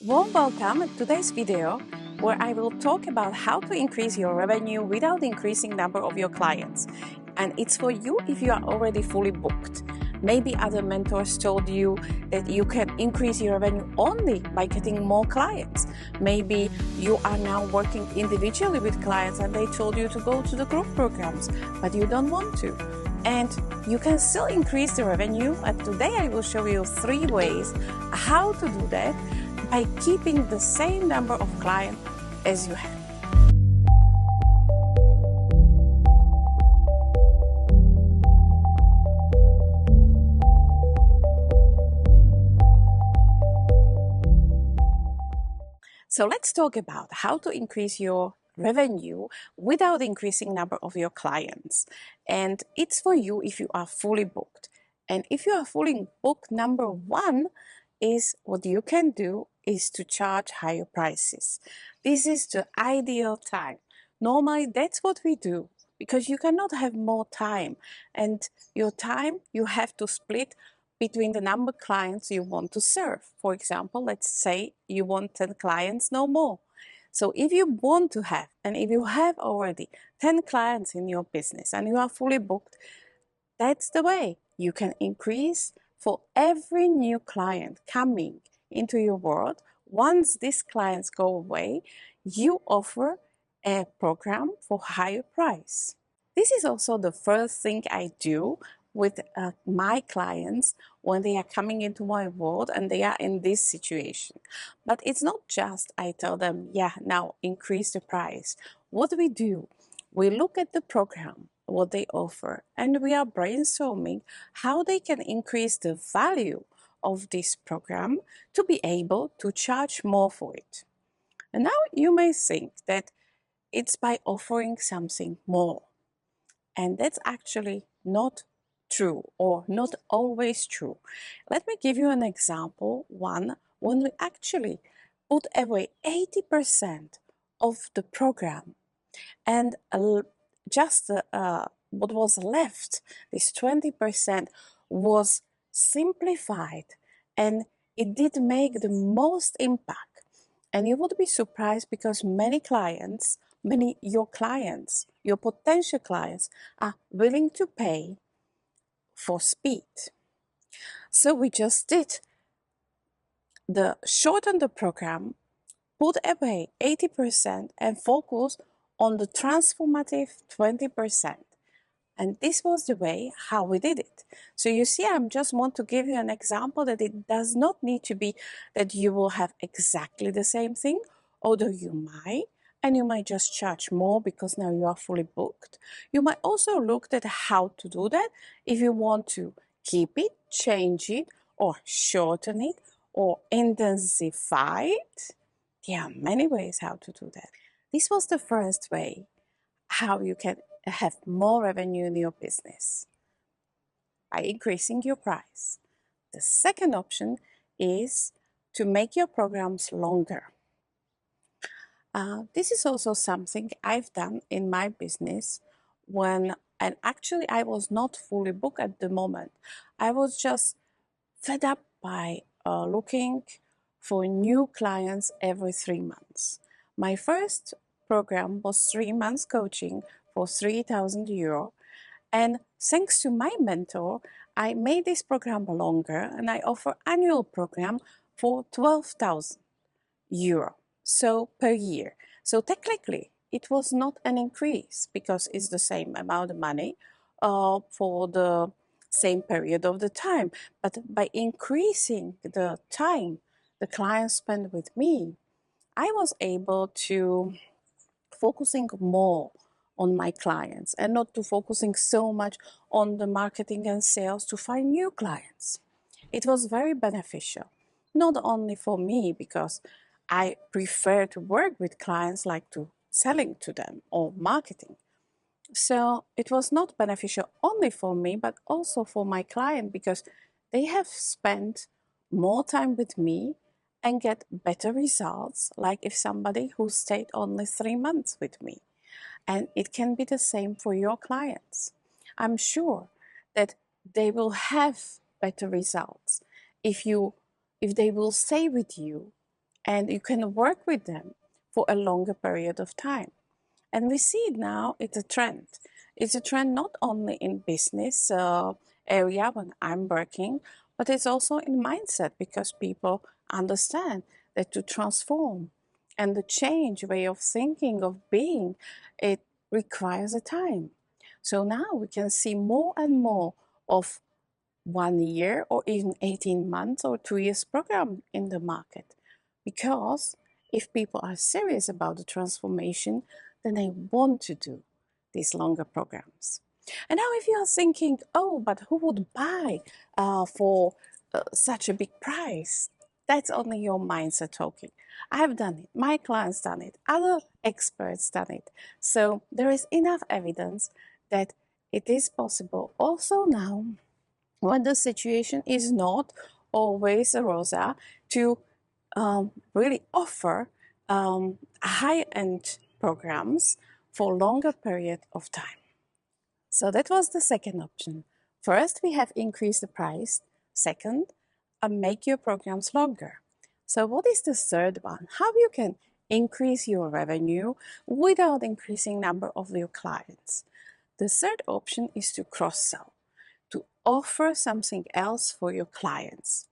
Warm welcome to today's video where I will talk about how to increase your revenue without increasing number of your clients. And it's for you if you are already fully booked. Maybe other mentors told you that you can increase your revenue only by getting more clients. Maybe you are now working individually with clients and they told you to go to the group programs, but you don't want to. And you can still increase the revenue. And today I will show you 3 ways how to do that by keeping the same number of clients as you have. So let's talk about how to increase your revenue without increasing number of your clients. And it's for you if you are fully booked. And if you are fully booked, number 1 is what you can do is to charge higher prices. This is the ideal time. Normally that's what we do because you cannot have more time, and your time you have to split between the number of clients you want to serve. For example, let's say you want 10 clients, no more. So if you want to have, and if you have already 10 clients in your business and you are fully booked, that's the way you can increase for every new client coming into your world. Once these clients go away, you offer a program for higher price. This is also the first thing I do with my clients when they are coming into my world and they are in this situation. But it's not just I tell them, yeah, now increase the price. What do? We look at the program, what they offer, and we are brainstorming how they can increase the value of this program to be able to charge more for it. And now you may think that it's by offering something more. And that's actually not true, or not always true. Let me give you an example. One, when we actually put away 80% of the program and just what was left, this 20%, was simplified and it did make the most impact. And you would be surprised because your potential clients are willing to pay for speed. So we just did shorten the program, put away 80% and focus on the transformative 20%. And this was the way how we did it. So you see, I just want to give you an example that it does not need to be that you will have exactly the same thing, although you might, and you might just charge more because now you are fully booked. You might also look at how to do that if you want to keep it, change it, or shorten it, or intensify it. There are many ways how to do that. This was the first way how you can have more revenue in your business by increasing your price. The second option is to make your programs longer. This is also something I've done in my business and actually I was not fully booked at the moment. I was just fed up by looking for new clients every 3 months. My first program was 3 months coaching for €3,000. And thanks to my mentor, I made this program longer and I offer annual program for €12,000 so per year. So technically it was not an increase because it's the same amount of money for the same period of the time. But by increasing the time the clients spend with me, I was able to focusing more on my clients and not to focusing so much on the marketing and sales to find new clients. It was very beneficial, not only for me because I prefer to work with clients like to selling to them or marketing. So it was not beneficial only for me, but also for my client because they have spent more time with me and get better results, like if somebody who stayed only 3 months with me. And it can be the same for your clients. I'm sure that they will have better results if they will stay with you and you can work with them for a longer period of time. And we see it now, it's a trend. It's a trend not only in business area when I'm working, but it's also in mindset because people understand that to transform and the change way of thinking, of being, it requires a time. So now we can see more and more of 1 year or even 18 months or 2 years program in the market. Because if people are serious about the transformation, then they want to do these longer programs. And now, if you are thinking, oh, but who would buy for such a big price? That's only your mindset talking. I've done it, my clients done it, other experts done it. So there is enough evidence that it is possible also now when the situation is not always rosa to really offer high-end programs for longer period of time. So that was the second option. First, we have increased the price. Second, make your programs longer. So what is the third one? How you can increase your revenue without increasing number of your clients? The third option is to cross-sell, to offer something else for your clients.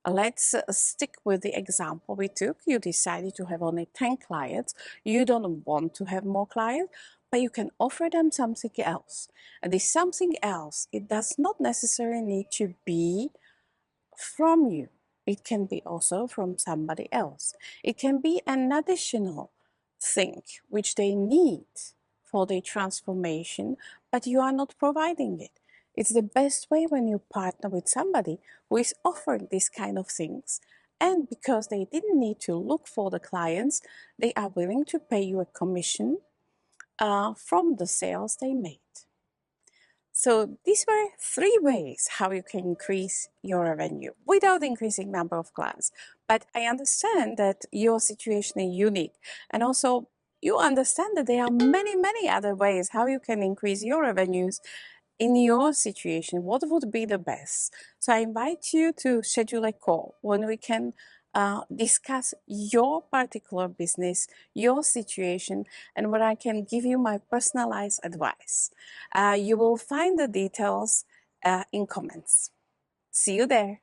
Let's stick with the example we took. You decided to have only 10 clients. You don't want to have more clients, but you can offer them something else. And this something else, it does not necessarily need to be from you. It can be also from somebody else. It can be an additional thing which they need for their transformation, but you are not providing it. It's the best way when you partner with somebody who is offering these kind of things. And because they didn't need to look for the clients, they are willing to pay you a commission from the sales they made. So these were 3 ways how you can increase your revenue without increasing number of clients. But I understand that your situation is unique, and also you understand that there are many, many other ways how you can increase your revenues in your situation. What would be the best? So I invite you to schedule a call when we can discuss your particular business, your situation, and where I can give you my personalized advice. You will find the details in comments. See you there.